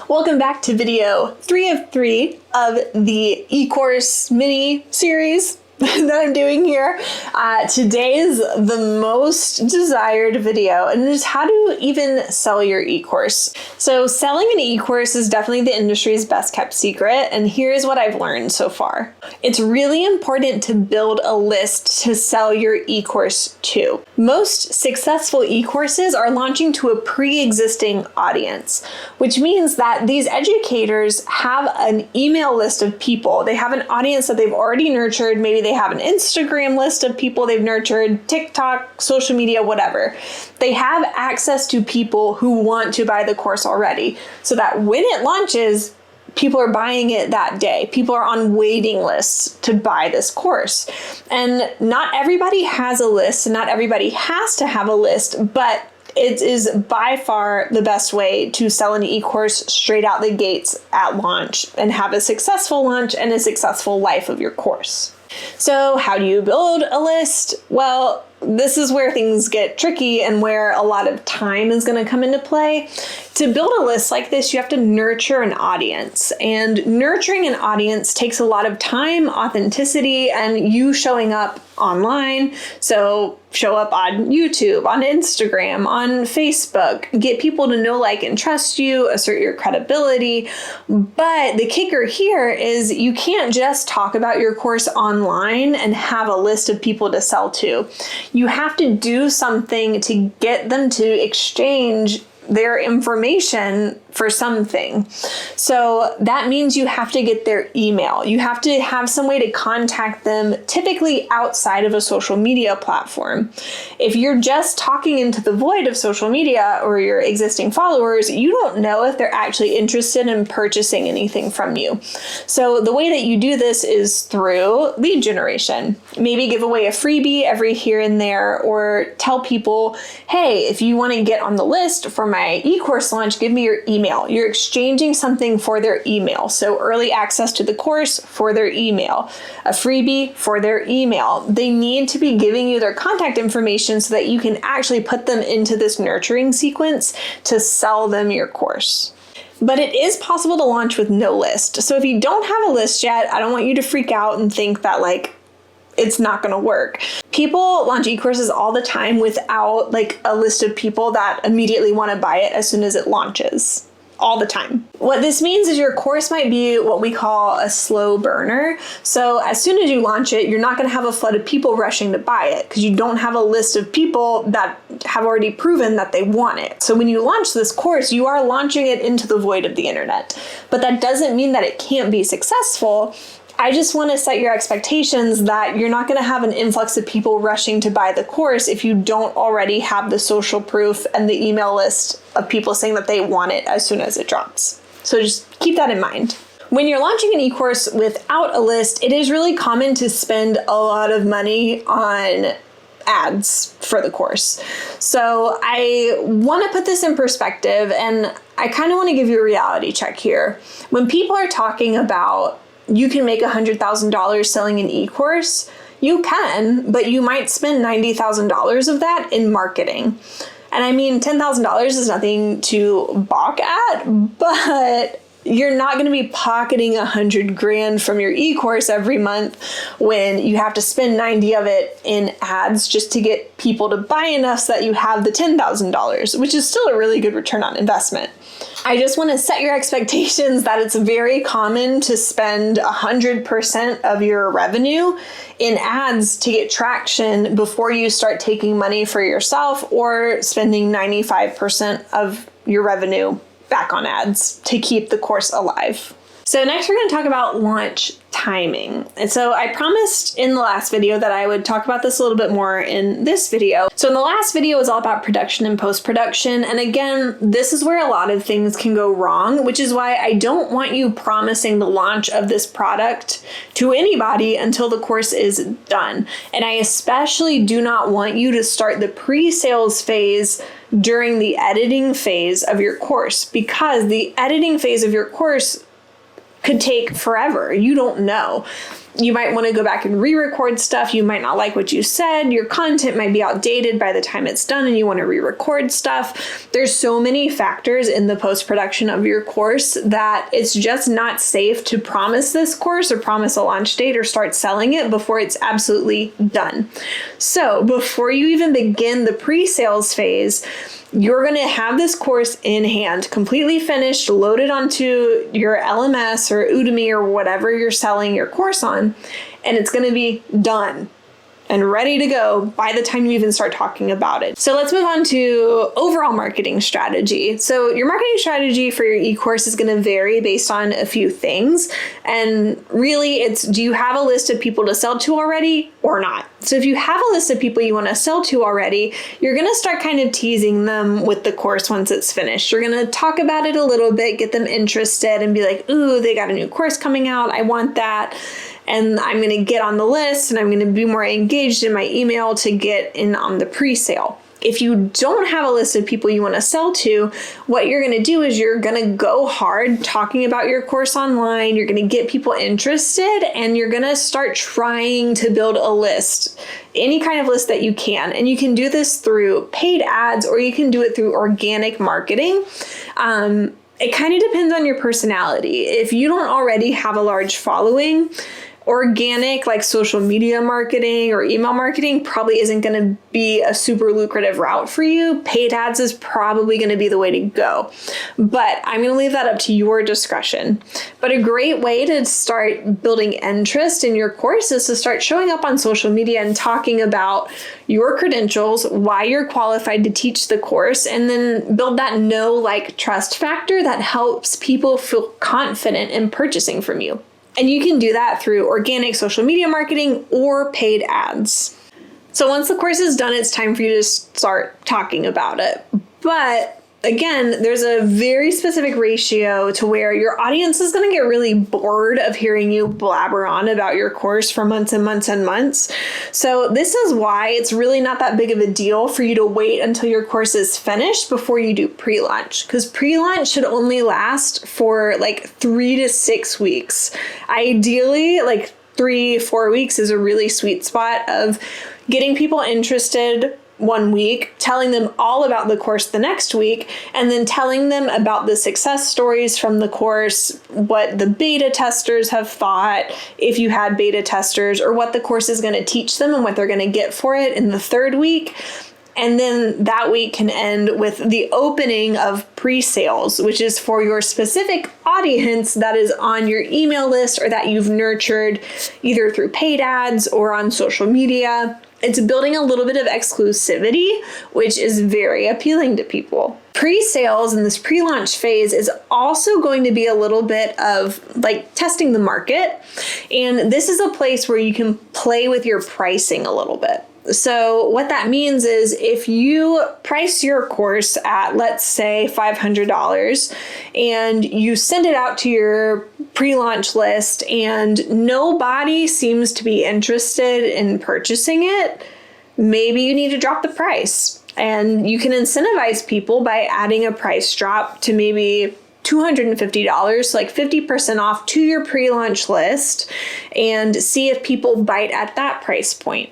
Welcome back to video 3 of 3 of the eCourse mini series that I'm doing here. Today is the most desired video, and it is how to even sell your eCourse. So selling an eCourse is definitely the industry's best kept secret, and here's what I've learned so far. It's really important to build a list to sell your eCourse to. Most successful eCourses are launching to a pre-existing audience, which means that these educators have an email list of people. They have an audience that they've already nurtured. Maybe they have an Instagram list of people they've nurtured, TikTok, social media, whatever. They have access to people who want to buy the course already, so that when it launches, people are buying it that day. People are on waiting lists to buy this course. And not everybody has a list, and not everybody has to have a list, but it is by far the best way to sell an eCourse straight out the gates at launch and have a successful launch and a successful life of your course. So how do you build a list? Well, this is where things get tricky and where a lot of time is going to come into play. To build a list like this, you have to nurture an audience, and nurturing an audience takes a lot of time, authenticity, and you showing up online. So show up on YouTube, on Instagram, on Facebook, get people to know, like, and trust you, assert your credibility. But the kicker here is you can't just talk about your course online and have a list of people to sell to. You have to do something to get them to exchange their information for something. So that means you have to get their email. You have to have some way to contact them, typically outside of a social media platform. If you're just talking into the void of social media or your existing followers, you don't know if they're actually interested in purchasing anything from you. So the way that you do this is through lead generation. Maybe give away a freebie every here and there, or tell people, hey, if you want to get on the list for my eCourse launch, give me your email. You're exchanging something for their email. So early access to the course for their email, a freebie for their email. They need to be giving you their contact information so that you can actually put them into this nurturing sequence to sell them your course. But it is possible to launch with no list. So if you don't have a list yet, I don't want you to freak out and think that it's not going to work. People launch eCourses all the time without a list of people that immediately want to buy it as soon as it launches. All the time. What this means is your course might be what we call a slow burner. So as soon as you launch it, you're not going to have a flood of people rushing to buy it because you don't have a list of people that have already proven that they want it. So when you launch this course, you are launching it into the void of the internet. But that doesn't mean that it can't be successful. I just want to set your expectations that you're not going to have an influx of people rushing to buy the course if you don't already have the social proof and the email list of people saying that they want it as soon as it drops. So just keep that in mind. When you're launching an eCourse without a list, it is really common to spend a lot of money on ads for the course. So I want to put this in perspective, and I kind of want to give you a reality check here. When people are talking about you can make $100,000 selling an eCourse, you can, but you might spend $90,000 of that in marketing. And I mean, $10,000 is nothing to balk at, but you're not going to be pocketing $100,000 from your eCourse every month when you have to spend 90 of it in ads just to get people to buy enough so that you have the $10,000, which is still a really good return on investment. I just want to set your expectations that it's very common to spend 100% of your revenue in ads to get traction before you start taking money for yourself, or spending 95% of your revenue back on ads to keep the course alive. So next we're going to talk about launch timing. And so I promised in the last video that I would talk about this a little bit more in this video. So in the last video was all about production and post-production. And again, this is where a lot of things can go wrong, which is why I don't want you promising the launch of this product to anybody until the course is done. And I especially do not want you to start the pre-sales phase during the editing phase of your course, because the editing phase of your course could take forever. You don't know. You might want to go back and re-record stuff. You might not like what you said. Your content might be outdated by the time it's done and you want to re-record stuff. There's so many factors in the post-production of your course that it's just not safe to promise this course or promise a launch date or start selling it before it's absolutely done. So before you even begin the pre-sales phase, you're going to have this course in hand, completely finished, loaded onto your LMS or Udemy or whatever you're selling your course on, and it's going to be done and ready to go by the time you even start talking about it. So let's move on to overall marketing strategy. So your marketing strategy for your e-course is going to vary based on a few things. And really it's, do you have a list of people to sell to already or not? So if you have a list of people you want to sell to already, you're going to start kind of teasing them with the course once it's finished. You're going to talk about it a little bit, get them interested and be like, ooh, they got a new course coming out. I want that. And I'm going to get on the list and I'm going to be more engaged in my email to get in on the pre-sale. If you don't have a list of people you want to sell to, what you're going to do is you're going to go hard talking about your course online. You're going to get people interested and you're going to start trying to build a list, any kind of list that you can. And you can do this through paid ads or you can do it through organic marketing. It kind of depends on your personality. If you don't already have a large following, organic, like social media marketing or email marketing probably isn't going to be a super lucrative route for you. Paid ads is probably going to be the way to go, but I'm going to leave that up to your discretion. But a great way to start building interest in your course is to start showing up on social media and talking about your credentials, why you're qualified to teach the course, and then build that know, like, trust factor that helps people feel confident in purchasing from you. And you can do that through organic social media marketing or paid ads. So once the course is done, it's time for you to start talking about it. But again, there's a very specific ratio to where your audience is going to get really bored of hearing you blabber on about your course for months and months and months. So this is why it's really not that big of a deal for you to wait until your course is finished before you do pre-launch, because pre-launch should only last for like 3 to 6 weeks. Ideally, like 3-4 weeks is a really sweet spot of getting people interested 1 week, telling them all about the course the next week, and then telling them about the success stories from the course, what the beta testers have thought, if you had beta testers, or what the course is going to teach them and what they're going to get for it in the 3rd week. And then that week can end with the opening of pre-sales, which is for your specific audience that is on your email list or that you've nurtured either through paid ads or on social media. It's building a little bit of exclusivity, which is very appealing to people. Pre-sales in this pre-launch phase is also going to be a little bit of like testing the market. And this is a place where you can play with your pricing a little bit. So what that means is if you price your course at, let's say, $500 and you send it out to your pre-launch list and nobody seems to be interested in purchasing it, maybe you need to drop the price. And you can incentivize people by adding a price drop to maybe $250, like 50% off to your pre-launch list, and see if people bite at that price point.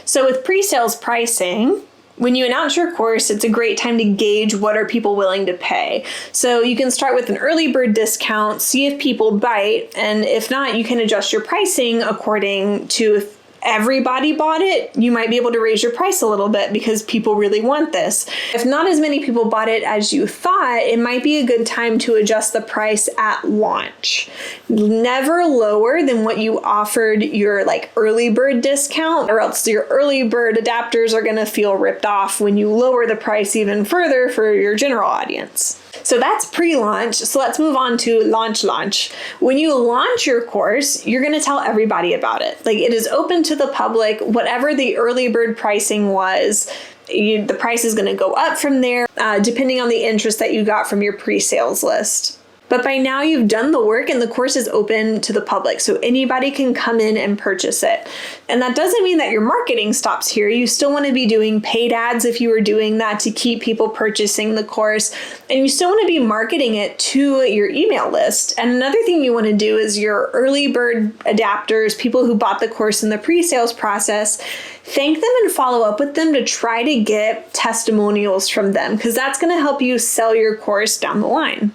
So with pre-sales pricing, when you announce your course, it's a great time to gauge what are people willing to pay. So you can start with an early bird discount, see if people bite, and if not, you can adjust your pricing according to if everybody bought it, you might be able to raise your price a little bit because people really want this. If not as many people bought it as you thought, it might be a good time to adjust the price at launch. Never lower than what you offered your like early bird discount, or else your early bird adapters are going to feel ripped off when you lower the price even further for your general audience. So that's pre-launch. So let's move on to launch. When you launch your course, you're going to tell everybody about it. Like, it is open to the public. Whatever the early bird pricing was, the price is going to go up from there, depending on the interest that you got from your pre-sales list. But by now you've done the work and the course is open to the public, so anybody can come in and purchase it. And that doesn't mean that your marketing stops here. You still want to be doing paid ads if you were doing that to keep people purchasing the course. And you still want to be marketing it to your email list. And another thing you want to do is your early bird adapters, people who bought the course in the pre-sales process, thank them and follow up with them to try to get testimonials from them, because that's going to help you sell your course down the line.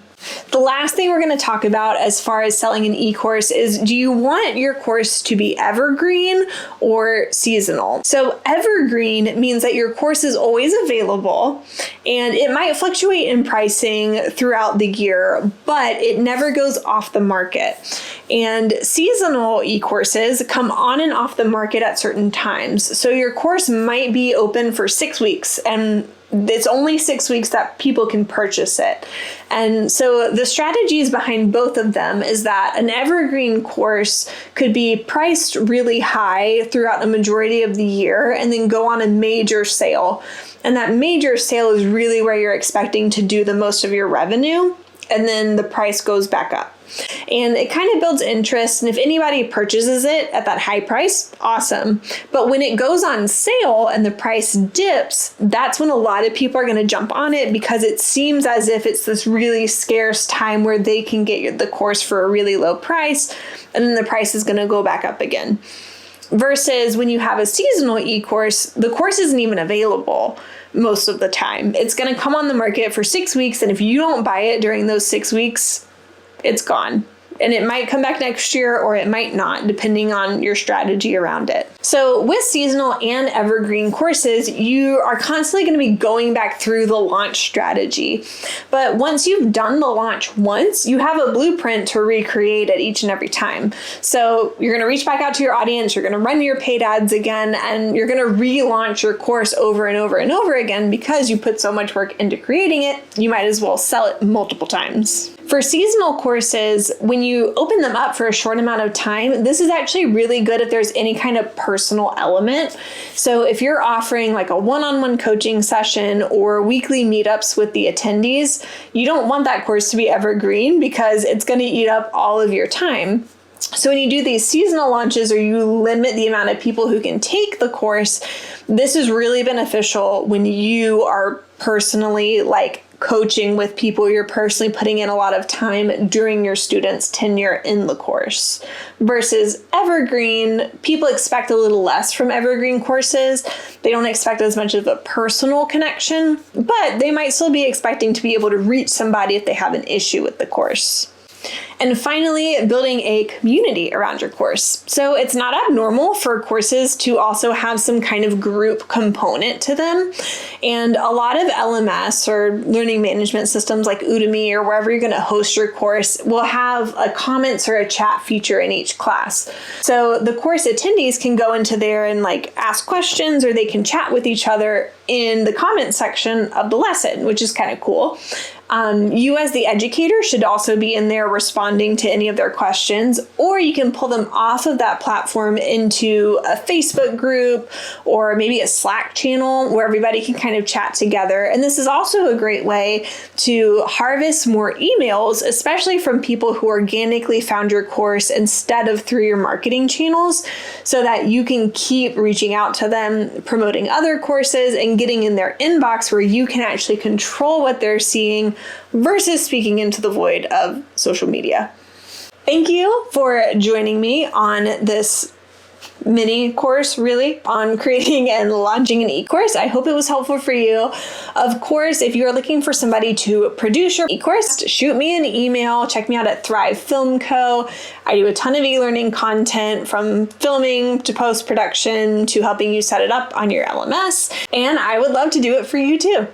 The last thing we're going to talk about as far as selling an e-course is, do you want your course to be evergreen or seasonal? So evergreen means that your course is always available and it might fluctuate in pricing throughout the year, but it never goes off the market. And seasonal e-courses come on and off the market at certain times. So your course might be open for 6 weeks and it's only 6 weeks that people can purchase it. And so the strategies behind both of them is that an evergreen course could be priced really high throughout a majority of the year and then go on a major sale. And that major sale is really where you're expecting to do the most of your revenue. And then the price goes back up. And it kind of builds interest. And if anybody purchases it at that high price, awesome. But when it goes on sale and the price dips, that's when a lot of people are going to jump on it, because it seems as if it's this really scarce time where they can get the course for a really low price. And then the price is going to go back up again. Versus when you have a seasonal e-course, the course isn't even available most of the time. It's going to come on the market for 6 weeks. And if you don't buy it during those 6 weeks, it's gone. And it might come back next year or it might not, depending on your strategy around it. So with seasonal and evergreen courses, you are constantly going to be going back through the launch strategy. But once you've done the launch once, you have a blueprint to recreate it each and every time. So you're going to reach back out to your audience, you're going to run your paid ads again, and you're going to relaunch your course over and over and over again, because you put so much work into creating it, you might as well sell it multiple times. For seasonal courses, when you open them up for a short amount of time, this is actually really good if there's any kind of personal element. So if you're offering like a one-on-one coaching session or weekly meetups with the attendees, you don't want that course to be evergreen because it's going to eat up all of your time. So when you do these seasonal launches or you limit the amount of people who can take the course, this is really beneficial when you are personally coaching with people, you're personally putting in a lot of time during your students' tenure in the course. Versus evergreen, people expect a little less from evergreen courses. They don't expect as much of a personal connection, but they might still be expecting to be able to reach somebody if they have an issue with the course. And finally, building a community around your course. So it's not abnormal for courses to also have some kind of group component to them. And a lot of LMS or learning management systems like Udemy or wherever you're going to host your course will have a comments or a chat feature in each class. So the course attendees can go into there and ask questions, or they can chat with each other in the comment section of the lesson, which is kind of cool. You as the educator should also be in there responding to any of their questions, or you can pull them off of that platform into a Facebook group or maybe a Slack channel where everybody can kind of chat together. And this is also a great way to harvest more emails, especially from people who organically found your course instead of through your marketing channels, so that you can keep reaching out to them, promoting other courses, and getting in their inbox where you can actually control what they're seeing versus speaking into the void of social media. Thank you for joining me on this mini course, really, on creating and launching an e-course. I hope it was helpful for you. Of course, if you're looking for somebody to produce your e-course, shoot me an email. Check me out at Thrive Film Co. I do a ton of e-learning content, from filming to post-production to helping you set it up on your LMS. And I would love to do it for you too.